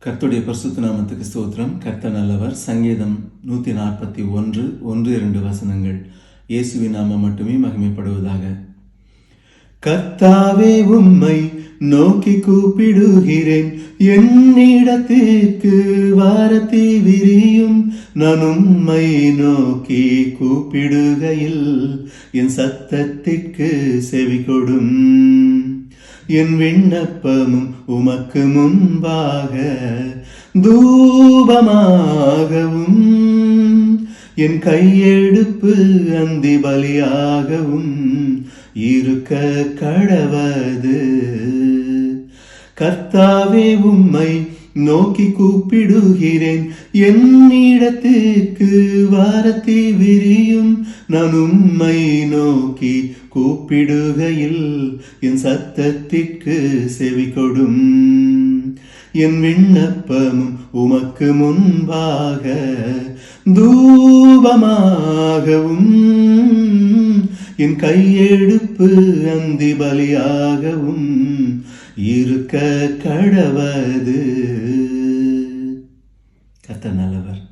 கர்த்தருடைய பரிசுத்த நாமத்துக்கு ஸ்தோத்திரம். கர்த்தர் நல்லவர். சங்கீதம் 141 1-2 வசனங்கள். இயேசுவின் நாமம் மட்டுமே மகிமைப்படுவதாக. கர்த்தாவே, உம்மை நோக்கி கூப்பிடுகிறேன், என்னிடத்திற்கு வாரத்தை விரியும். நான் உம்மை நோக்கி கூப்பிடுகையில் என் சத்தத்திற்கு செவி கொடும். என் விண்ணப்பமும் உமக்கு முன்பாக தூபமாகவும், என் கையெடுப்பு அந்தி பலியாகவும் இருக்க கடவது. கர்த்தாவே, உம்மை நோக்கி கூப்பிடுகிறேன், என்னிடத்திற்கு வாரத்தை விரியும். நான் உம்மை நோக்கி கூப்பிடுகையில் என் சத்தத்திற்கு செவி கொடும். என் விண்ணப்பமும் உமக்கு முன்பாக தூபமாகவும், என் கையெடுப்பு அந்தி பலியாகவும் இருக்க கடவது. கர்த்தர் நல்லவர்.